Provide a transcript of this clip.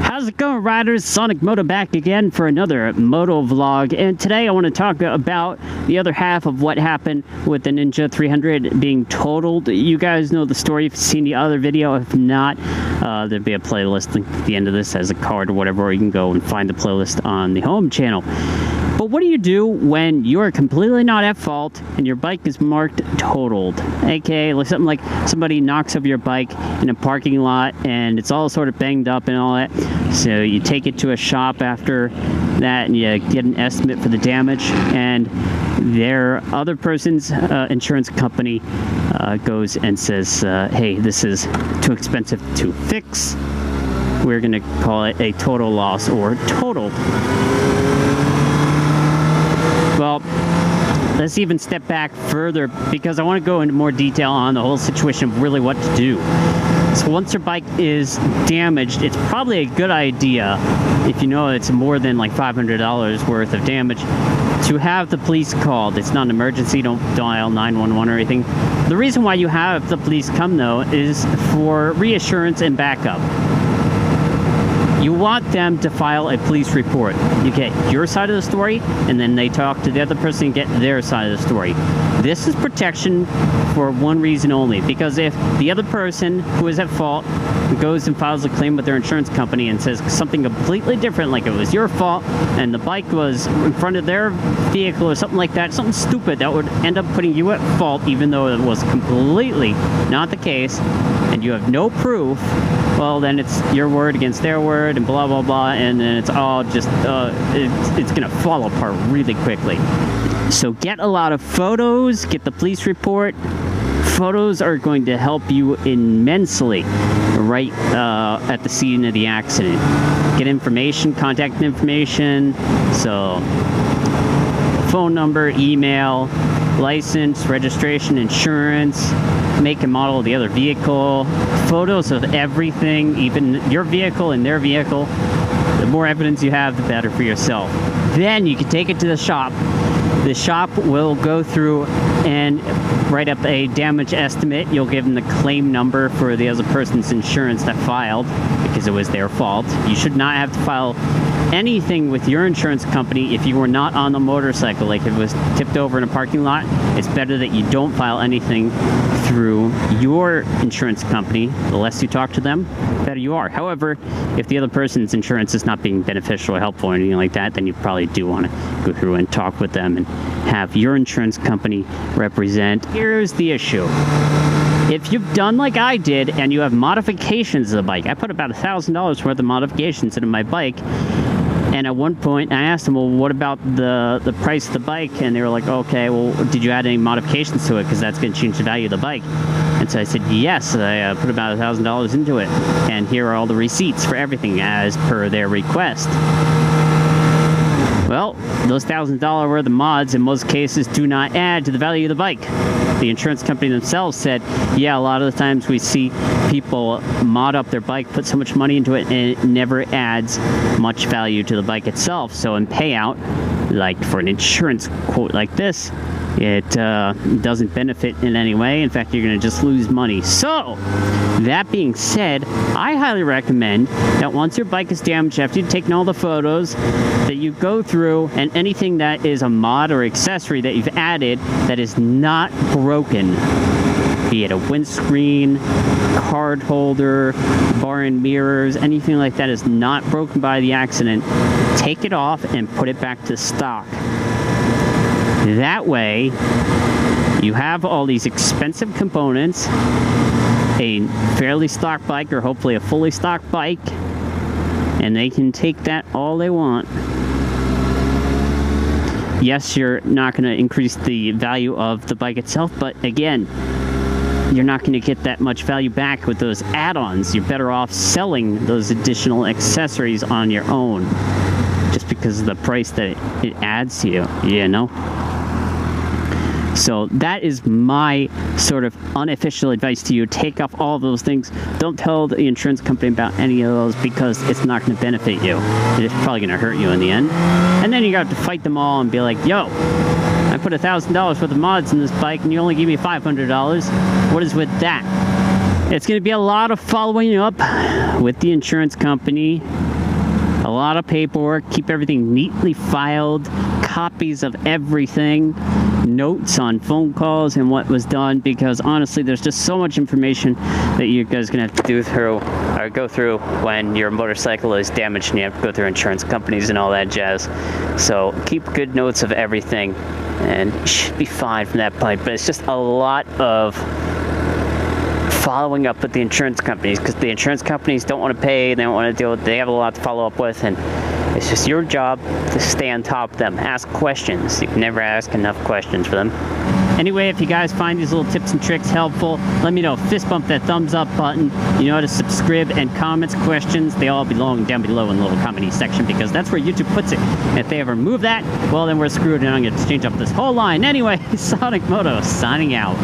How's it going, riders? Sonic Moto back again for another Moto vlog, and today I want to talk about the other half of what happened with the Ninja 300 being totaled. You guys know the story if you've seen the other video. If not, there'll be a playlist link at the end of this as a card or whatever, or you can go and find the playlist on the home channel. But what do you do when you're completely not at fault and your bike is marked totaled? AKA like something like somebody knocks over your bike in a parking lot and it's all sort of banged up and all that. So you take it to a shop after that and you get an estimate for the damage, and their other person's insurance company goes and says, hey, this is too expensive to fix. We're going to call it a total loss or totaled. Well, let's even step back further because I want to go into more detail on the whole situation of really what to do. So once your bike is damaged, it's probably a good idea, if you know it's more than like $500 worth of damage, to have the police called. It's not an emergency, don't dial 911 or anything. The reason why you have the police come, though, is for reassurance and backup. You want them to file a police report. You get your side of the story, and then they talk to the other person and get their side of the story. This is protection for one reason only, because if the other person who is at fault goes and files a claim with their insurance company and says something completely different, like it was your fault and the bike was in front of their vehicle or something like that, something stupid that would end up putting you at fault even though it was completely not the case, and you have no proof, well, then it's your word against their word and blah, blah, blah, and then it's all just, it's going to fall apart really quickly. So get a lot of photos, get the police report. Photos are going to help you immensely right at the scene of the accident. Get information, contact information, so phone number, email, license, registration, insurance, make and model of the other vehicle, photos of everything, even your vehicle and their vehicle. The more evidence you have, the better for yourself. Then you can take it to the shop. The shop will go through and write up a damage estimate. You'll give them the claim number for the other person's insurance that filed, because it was their fault. You should not have to file anything with your insurance company if you were not on the motorcycle. Like if it was tipped over in a parking lot, it's better that you don't file anything through your insurance company. The less you talk to them, the better you are. However, if the other person's insurance is not being beneficial or helpful or anything like that, then you probably do want to go through and talk with them and have your insurance company represent. Here's the issue. If you've done like I did and you have modifications of the bike, I put about $1,000 worth of modifications into my bike, and at one point I asked them, well, what about the price of the bike? And they were like, okay, well, did you add any modifications to it, because that's going to change the value of the bike? And so I said, yes, I put about $1,000 into it, and here are all the receipts for everything as per their request. Well, those $1,000 worth of mods in most cases do not add to the value of the bike. The insurance company themselves said, yeah, a lot of the times we see people mod up their bike, put so much money into it, and it never adds much value to the bike itself. So in payout, like for an insurance quote like this, it doesn't benefit in any way. In fact, you're going to just lose money. So, that being said, I highly recommend that once your bike is damaged, after you've taken all the photos, that you go through and anything that is a mod or accessory that you've added that is not broken, be it a windscreen, card holder, bar and mirrors, anything like that is not broken by the accident, take it off and put it back to stock. That way, you have all these expensive components, a fairly stock bike or hopefully a fully stocked bike, and they can take that all they want. Yes, you're not going to increase the value of the bike itself, but again, you're not going to get that much value back with those add-ons. You're better off selling those additional accessories on your own, just because of the price that it adds to you, you know? So that is my sort of unofficial advice to you. Take off all those things. Don't tell the insurance company about any of those, because it's not going to benefit you. It's probably going to hurt you in the end. And then you got to fight them all and be like, yo, I put $1,000 worth of mods in this bike and you only give me $500. What is with that? It's going to be a lot of following up with the insurance company A lot of paperwork. Keep everything neatly filed. Copies of everything. Notes on phone calls and what was done, because honestly there's just so much information that you guys are gonna have to go through when your motorcycle is damaged and you have to go through insurance companies and all that jazz. So keep good notes of everything and you should be fine from that point. But it's just a lot of following up with the insurance companies, because the insurance companies don't want to pay, they don't want to deal with, they have a lot to follow up with, and it's just your job to stay on top of them. Ask questions. You can never ask enough questions for them. Anyway, if you guys find these little tips and tricks helpful, let me know. Fist bump that thumbs up button. You know how to subscribe, and comments, questions, they all belong down below in the little commenting section, because that's where YouTube puts it. And if they ever move that, well, then we're screwed and I'm going to change up this whole line. Anyway, Sonic Moto signing out.